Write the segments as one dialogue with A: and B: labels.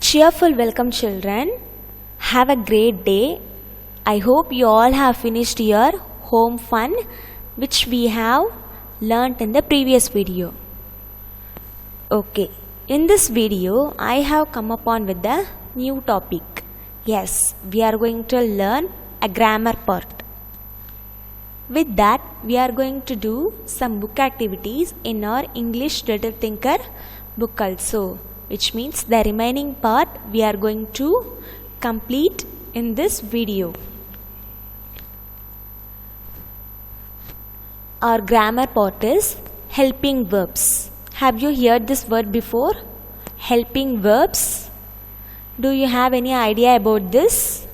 A: Cheerful welcome, children. Have a great day. I hope you all have finished your home fun, which we have learnt in the previous video. Okay, in this video, I have come upon with the new topic. Yes, we are going to learn a grammar part. With that, we are going to do some book activities in our English Little Thinker book also, which means the remaining part we are going to complete in this video. Our grammar part is helping verbs. Have you heard this word before? Helping verbs. Do you have any idea about this?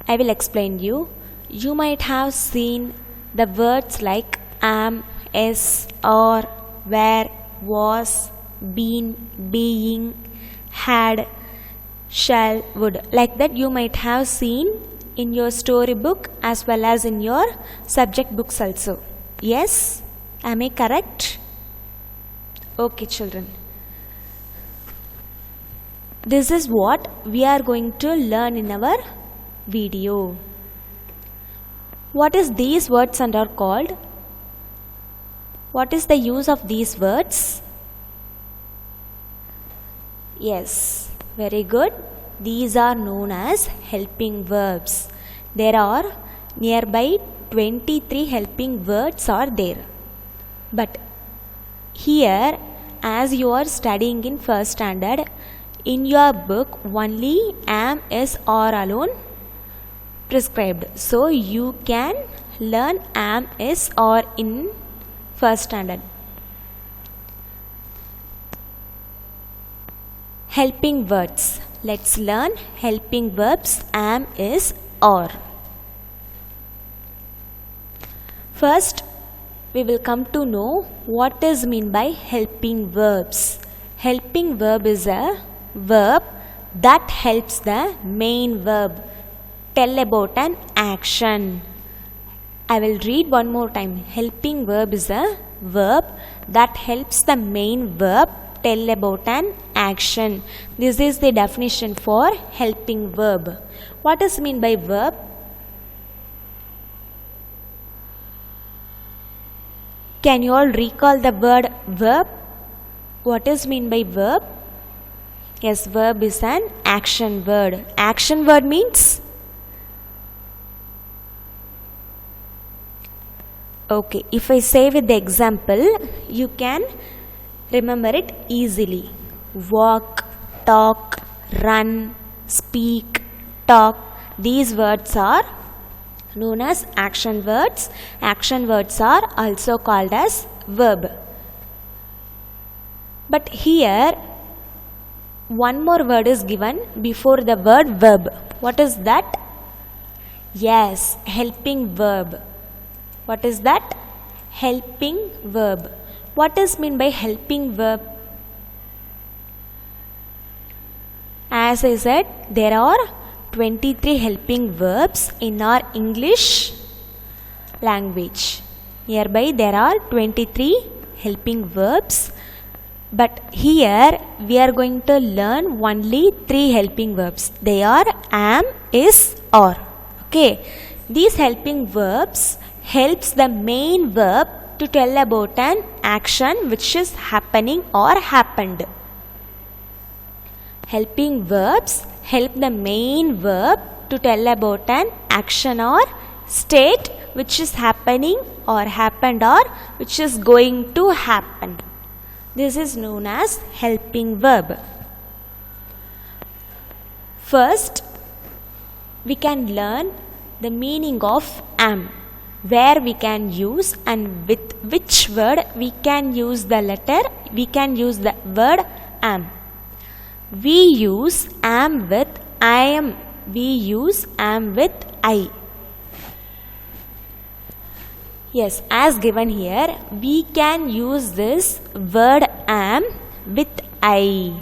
A: I will explain you. You might have seen the words like am, is, are, were, was, been, being, had, shall, would. Like that you might have seen in your storybook as well as in your subject books also. Yes? Am I correct? Okay, children. This is what we are going to learn in our video. What is these words and are called? What is the use of these words? Yes, very good. These are known as helping verbs. There are nearby 23 helping words are there. But here, as you are studying in first standard, in your book only am, is, are alone prescribed. So you can learn am, is, are in first standard. Helping words. Let's learn helping verbs am, is, are. First, we will come to know what is meant by helping verbs. Helping verb is a verb that helps the main verb tell about an action. I will read one more time. Helping verb is a verb that helps the main verb tell about an action. This is the definition for helping verb. What is meant by verb? Can you all recall the word verb? What is meant by verb? Yes, verb is an action word. Action word means? Okay, if I say with the example, you can remember it easily. Walk, talk, run, speak, talk. These words are known as action words. Action words are also called as verb. But here, one more word is given before the word verb. What is that? Yes, helping verb. What is that? Helping verb. What is meant by helping verb? As I said, there are 23 helping verbs in our English language. Nearby there are 23 helping verbs. But here we are going to learn only 3 helping verbs. They are am, is, are. Okay. These helping verbs helps the main verb to tell about an action which is happening or happened. Helping verbs help the main verb to tell about an action or state which is happening or happened or which is going to happen. This is known as helping verb. First, we can learn the meaning of am, where we can use and with which word we can use the letter, we can use the word am. We use am with I am. We use am with I. Yes, as given here, we can use this word am with I.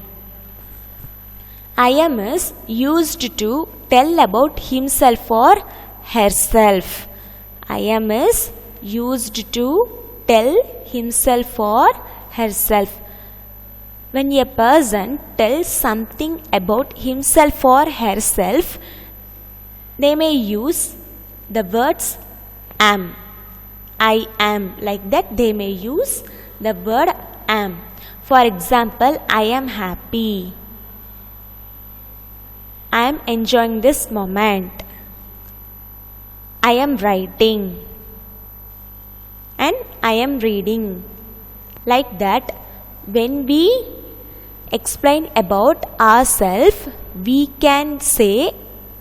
A: I am is used to tell about himself or herself. I am is used to tell himself or herself. When a person tells something about himself or herself, they may use the words am. I am. Like that, they may use the word am. For example, I am happy. I am enjoying this moment. I am writing. And I am reading. Like that, when we explain about ourselves, we can say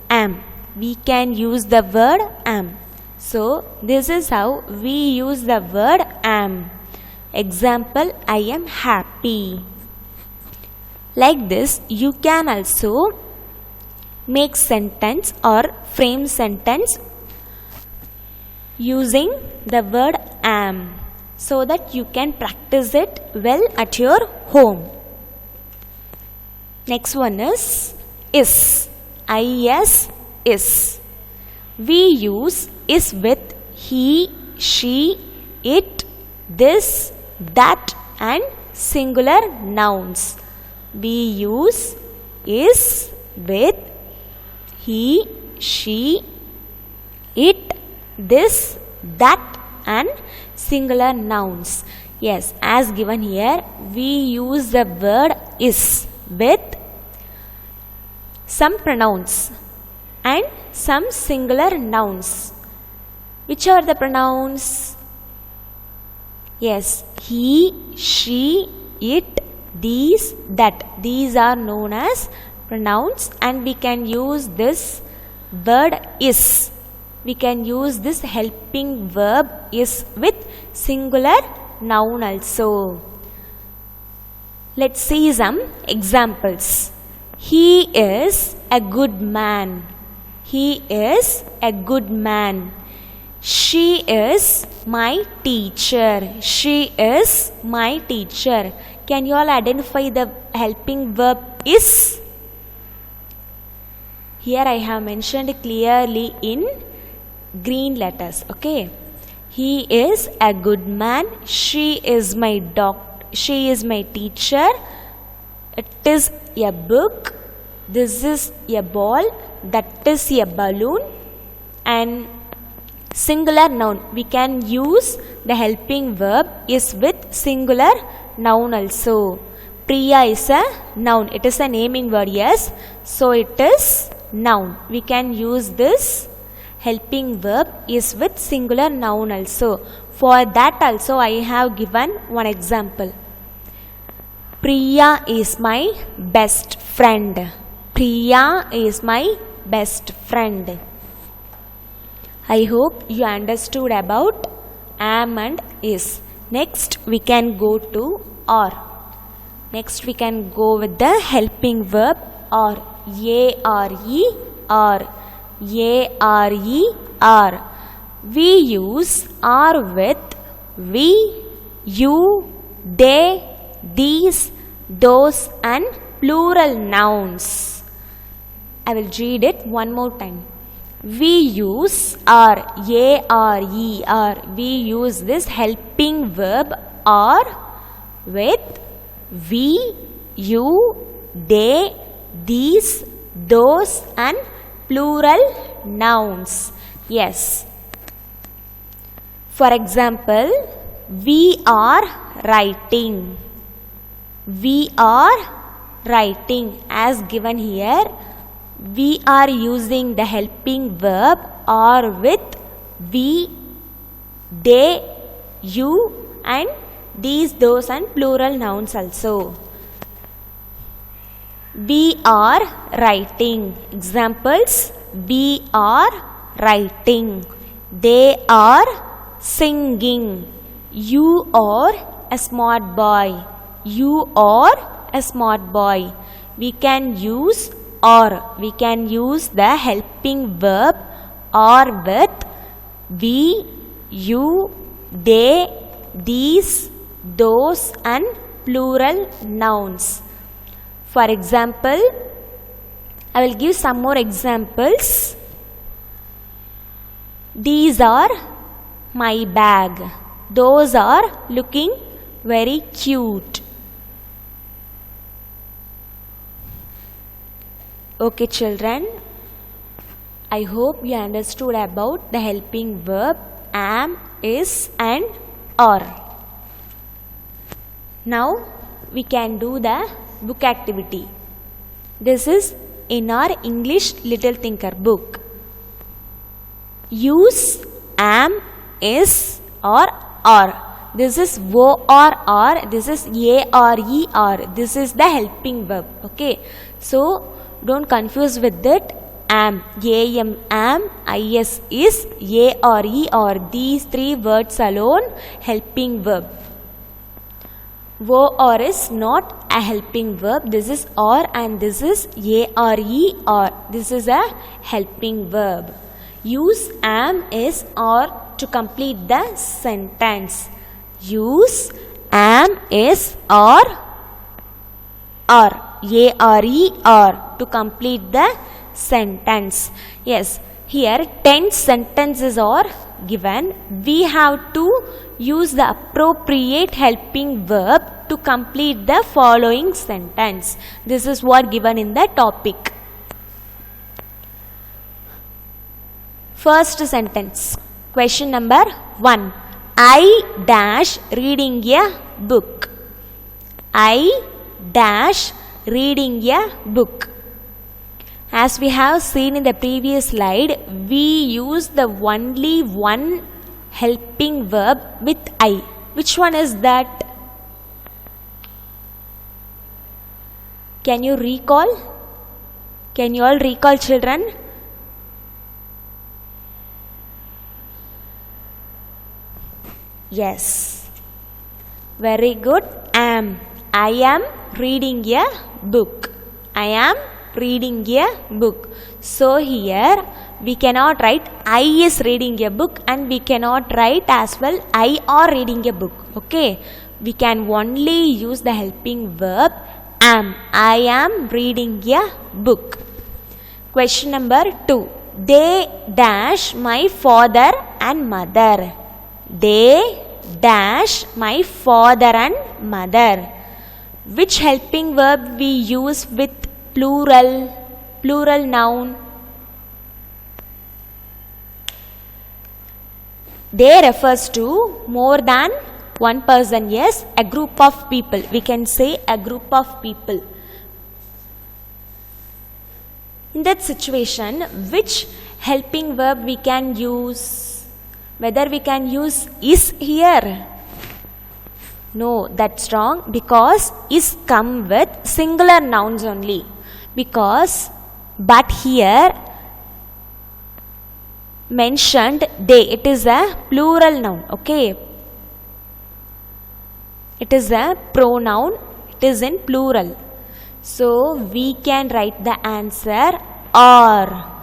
A: am. We can use the word am. So, this is how we use the word am. Example, I am happy. Like this, you can also make sentence or frame sentence using the word am, so that you can practice it well at your home. Next one is. I-S, is. We use is with he, she, it, this, that and singular nouns. We use is with he, she, it, this, that and singular nouns. Yes, as given here, we use the word is with some pronouns and some singular nouns. Which are the pronouns? Yes, he, she, it, these, that. These are known as pronouns, and we can use this word is. We can use this helping verb is with singular noun also. Let's see some examples. He is a good man. He is a good man. She is my teacher. She is my teacher. Can you all identify the helping verb is? Here I have mentioned clearly in green letters. Okay. He is a good man. She is my She is my teacher. It is a book. This is a ball. That is a balloon. And singular noun. We can use the helping verb is with singular noun also. Priya is a noun. It is a naming word. Yes. So it is noun. We can use this helping verb is with singular noun also. For that also I have given one example. Priya is my best friend. Priya is my best friend. I hope you understood about am and is. Next we can go to are. Next we can go with the helping verb are. A-R-E, are. A-R-E, are. We use are with we, you, they, these, those and plural nouns. I will read it one more time. We use are. A-R-E, are. We use this helping verb are with we, you, they, these, those and plural nouns. Yes. For example, we are writing. We are writing. As given here, we are using the helping verb are with we, they, you and these, those and plural nouns also. We are writing. Examples: we are writing. They are singing. You are a smart boy. You are a smart boy. We can use or. We can use the helping verb or with we, you, they, these, those and plural nouns. For example, I will give some more examples. These are my bag. Those are looking very cute. Okay, children. I hope you understood about the helping verb am, is and are. Now we can do the book activity. This is in our English Little Thinker book. Use am, is or are. This is are. This is are. This is the helping verb. Okay. So don't confuse with it. Am, am, is, are. These three words alone helping verb. Are is not a helping verb. This is are and this is are. This is a helping verb. Use am, is, or to complete the sentence. Use am, is, or are to complete the sentence. Yes, here 10 sentences are given. We have to use the appropriate helping verb to complete the following sentence. This is what given in the topic. First sentence, question number 1. I dash reading a book. I dash reading a book. As we have seen in the previous slide, we use the only one helping verb with I. Which one is that? Can you recall? Can you all recall, children? Yes. Very good. Am. I am reading a book. I am reading a book. So here we cannot write I is reading a book and we cannot write as well I are reading a book. Okay. We can only use the helping verb am. I am reading a book. Question number 2. They dash my father and mother. They dash my father and mother. Which helping verb we use with plural noun? They refers to more than one person. Yes, a group of people. We can say a group of people. In that situation, which helping verb we can use? Whether we can use is here? No, that's wrong, because is come with singular nouns only. But here mentioned they, it is a plural noun. Okay, it is a pronoun, it is in plural. So we can write the answer are.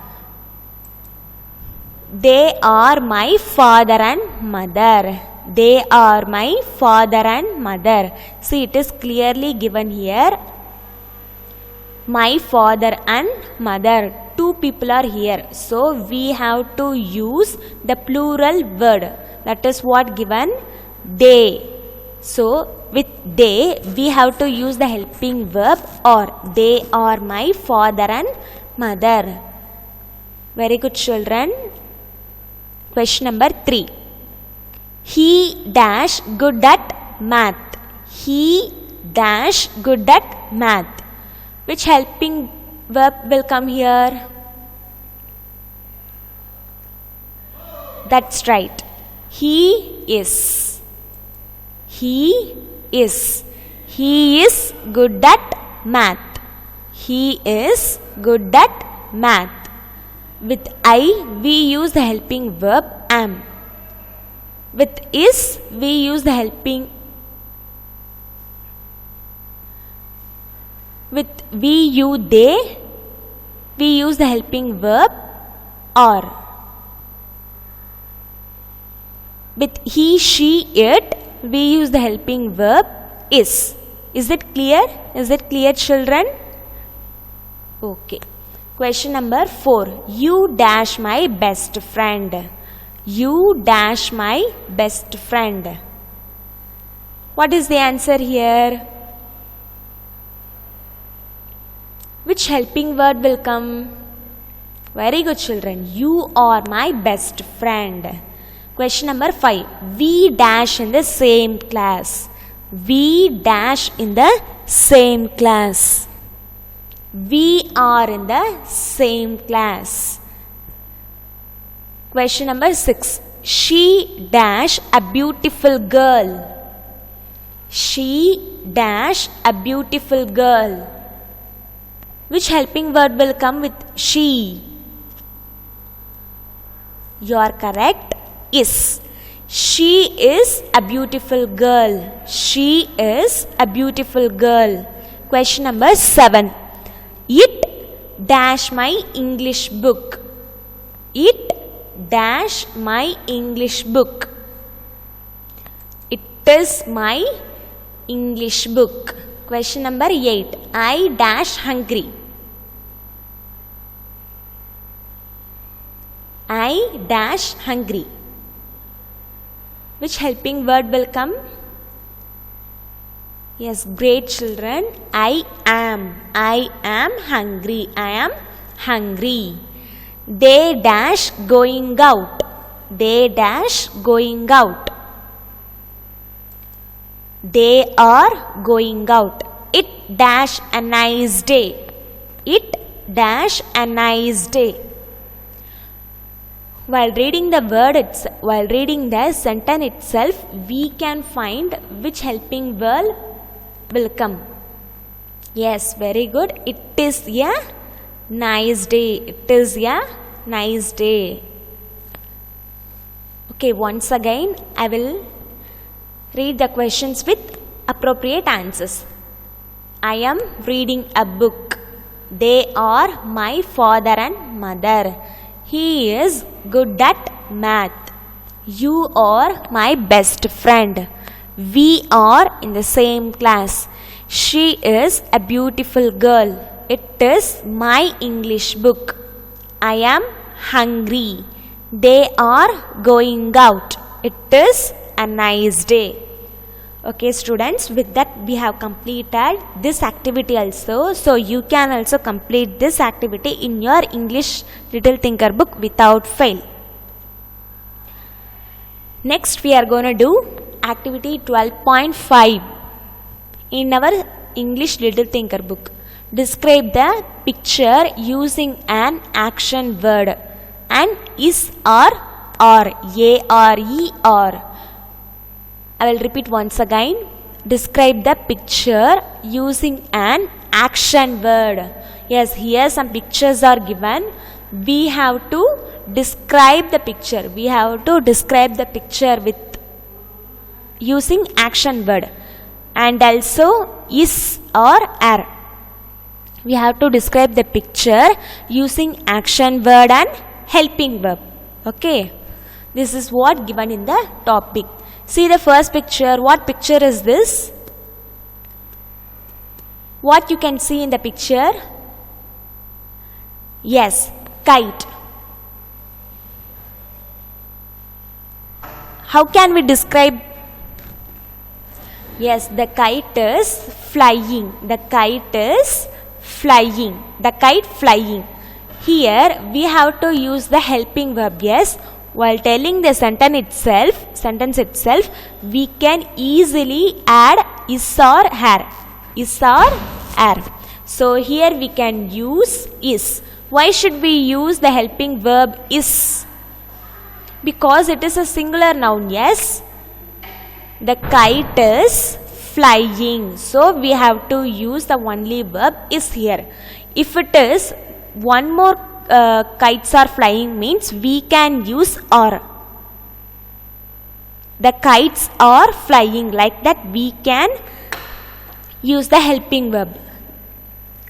A: They are my father and mother. They are my father and mother. See, it is clearly given here. My father and mother. Two people are here. So we have to use the plural word. That is what given? They. So with they, we have to use the helping verb or. They are my father and mother. Very good, children. Question number 3. He dash good at math. He dash good at math. Which helping verb will come here? That's right. He is. He is. He is good at math. He is good at math. With I, we use the helping verb am. With is, we use the helping. With we, you, they, we use the helping verb are. With he, she, it, we use the helping verb is. Is it clear? Is it clear, children? Okay. Question number 4. You dash my best friend. You dash my best friend. What is the answer here? which helping word will come? Very good, children. You are my best friend. Question number 5. We dash in the same class. We dash in the same class. We are in the same class. Question number 6. She dash a beautiful girl. She dash a beautiful girl. Which helping word will come with she? You are correct. Is. She is a beautiful girl. She is a beautiful girl. Question number 7. It dash my English book. It dash my English book. It is my English book. Question number 8. I dash hungry. I dash hungry. Which helping word will come? Yes, great, children. I am hungry. I am hungry. They dash going out. They dash going out. They are going out. It dash a nice day. It dash a nice day. While reading the sentence itself, we can find which helping word will come. Yes, very good. It is a nice day. It is a nice day. Okay, once again, I will read the questions with appropriate answers. I am reading a book. They are my father and mother. He is good at math. You are my best friend. We are in the same class. She is a beautiful girl. It is my English book. I am hungry. They are going out. It is a nice day. Okay, students, with that we have completed this activity also. So you can also complete this activity in your English Little Thinker book without fail. Next we are going to do activity 12.5 in our English Little Thinker book. Describe the picture using an action word and is or are. A-R-E-R. I will repeat once again. Describe the picture using an action word. Yes, here some pictures are given. We have to describe the picture. We have to describe the picture with using action word. And also is or are. We have to describe the picture using action word and helping verb. Okay. This is what given in the topic. See the first picture. What picture is this? What you can see in the picture? Yes, kite. How can we describe? Yes, the kite is flying. The kite is flying. The kite flying. Here we have to use the helping verb. Yes. While telling the sentence itself, we can easily add is or are. Is or are. So here we can use is. Why should we use the helping verb is? Because it is a singular noun. Yes. The kite is flying. So we have to use the only verb is here. If it is one more kites are flying means we can use are. The kites are flying, like that we can use the helping verb.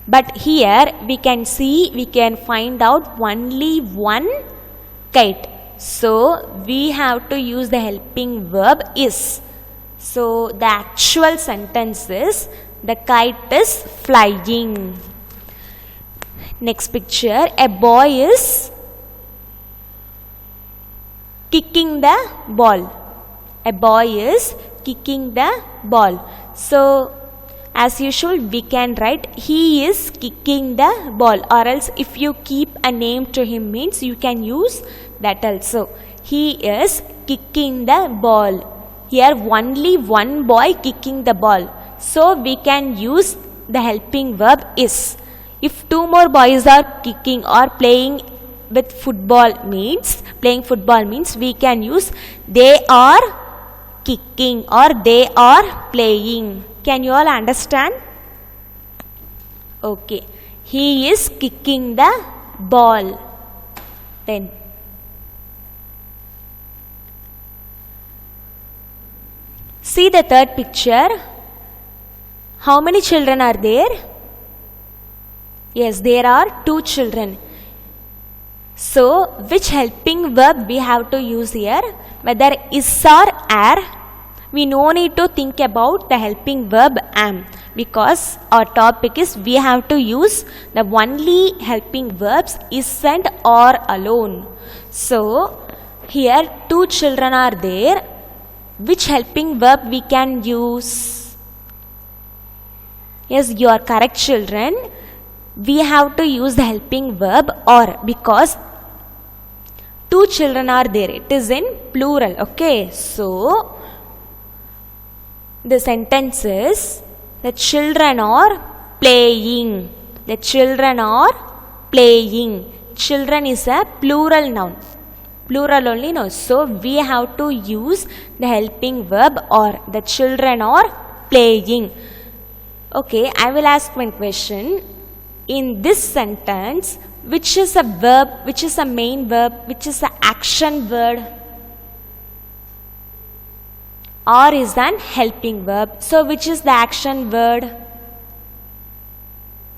A: But here we can see, we can find out only one kite. So we have to use the helping verb is. So the actual sentence is the kite is flying. Next picture, a boy is kicking the ball. A boy is kicking the ball. So as usual we can write he is kicking the ball, or else if you keep a name to him means you can use that also. He is kicking the ball. Here only one boy kicking the ball, so we can use the helping verb is. If two more boys are kicking or playing with playing football means we can use they are kicking or they are playing. Can you all understand? Okay. He is kicking the ball. Then see the third picture. How many children are there? Yes, there are 2 children. So, which helping verb we have to use here? Whether is or are, we no need to think about the helping verb am, because our topic is we have to use the only helping verbs is and or alone. So, here 2 children are there. Which helping verb we can use? Yes, you are correct, children. We have to use the helping verb or, because 2 children are there. It is in plural. Okay. So, the sentence is the children are playing. The children are playing. Children is a plural noun. Plural only, no. So, we have to use the helping verb or. The children are playing. Okay, I will ask one question. In this sentence, which is a verb, which is a main verb, which is an action word, or is an helping verb? So, which is the action word?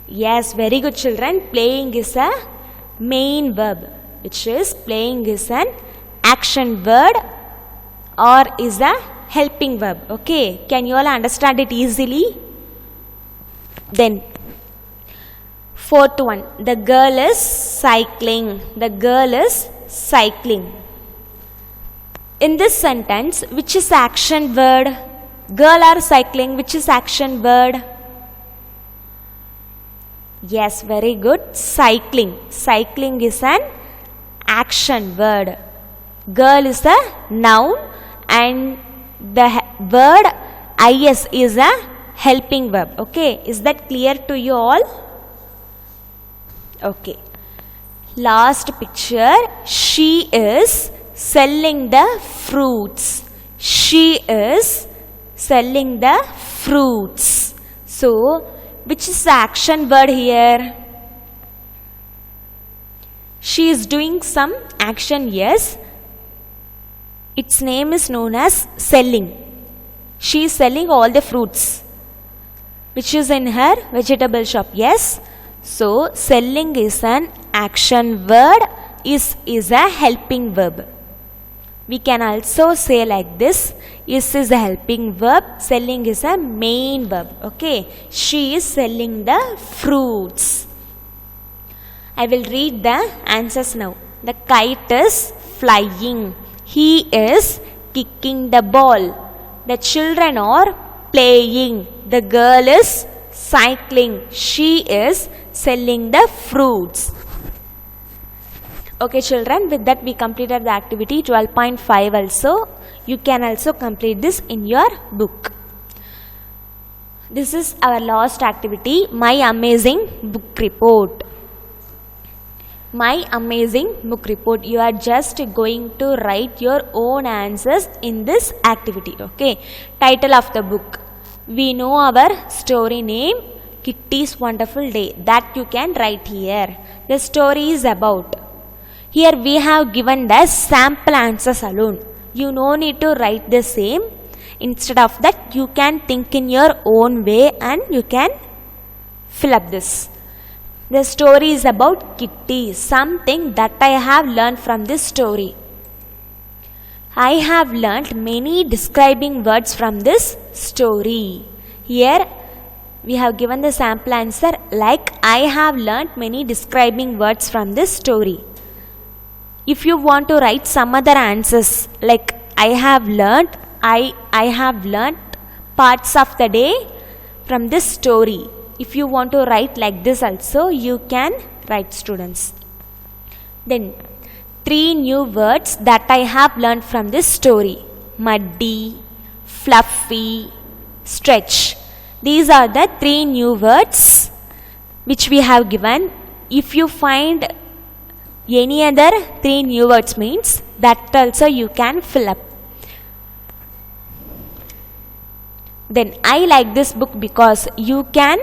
A: Yes, very good, children. Playing is a main verb, which is playing is an action word or is a helping verb. Okay, can you all understand it easily? Then, fourth one, the girl is cycling. The girl is cycling. In this sentence, which is action word? Girl are cycling, which is action word? Yes, very good. Cycling. Cycling is an action word. Girl is a noun and the word is is a helping verb. Okay, is that clear to you all? Okay. Last picture. She is selling the fruits. She is selling the fruits. So, which is the action word here? She is doing some action, yes. Its name is known as selling. She is selling all the fruits which is in her vegetable shop, yes. So, selling is an action word, is a helping verb. We can also say like this, is a helping verb, selling is a main verb. Okay, she is selling the fruits. I will read the answers now. The kite is flying. He is kicking the ball. The children are playing. The girl is cycling. She is selling the fruits. Okay, children, with that we completed the activity 12.5 also. You can also complete this in your book. This is our last activity, My Amazing Book Report. My Amazing Book Report. You are just going to write your own answers in this activity. Okay. Title of the book. We know our story name, Kitty's Wonderful Day. That you can write here. The story is about. Here we have given the sample answers alone. You no need to write the same. Instead of that, you can think in your own way and you can fill up this. The story is about Kitty, something that I have learned from this story. I have learnt many describing words from this story. Here we have given the sample answer like I have learnt many describing words from this story. If you want to write some other answers like I have learnt parts of the day, from this story. If you want to write like this also, you can write, students. Then 3 new words that I have learned from this story: muddy, fluffy, stretch. These are the 3 new words which we have given. If you find any other 3 new words, means that also you can fill up. Then I like this book because you can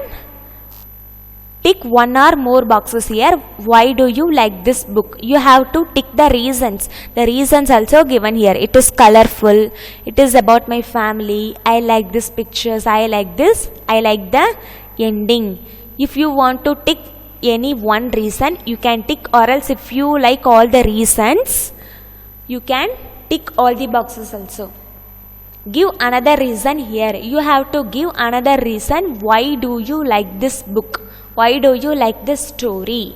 A: tick 1 or more boxes here. Why do you like this book? You have to tick the reasons. The reasons also given here. It is colorful. It is about my family. I like these pictures. I like this. I like the ending. If you want to tick any one reason, you can tick, or else if you like all the reasons, you can tick all the boxes also. Give another reason here. You have to give another reason. Why do you like this book? Why do you like this story?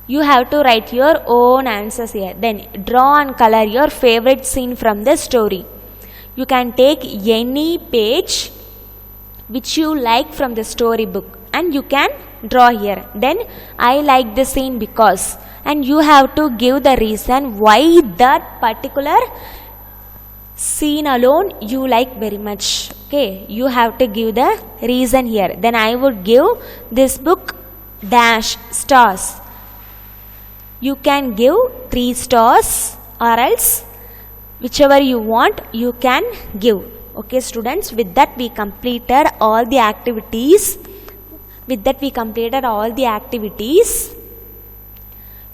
A: You have to write your own answers here. Then draw and color your favorite scene from the story. You can take any page which you like from the storybook and you can draw here. Then I like the scene because, and you have to give the reason why that particular scene alone you like very much. Okay, you have to give the reason here. Then I would give this book dash stars. You can give 3 stars, or else whichever you want you can give. Okay, students, with that we completed all the activities.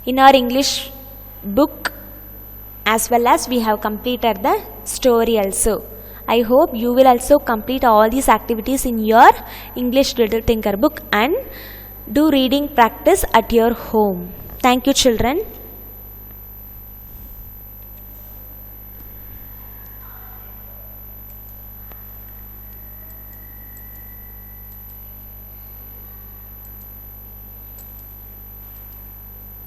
A: In our English book, as well as we have completed the story also. I hope you will also complete all these activities in your English Little Thinker book and do reading practice at your home. Thank you, children.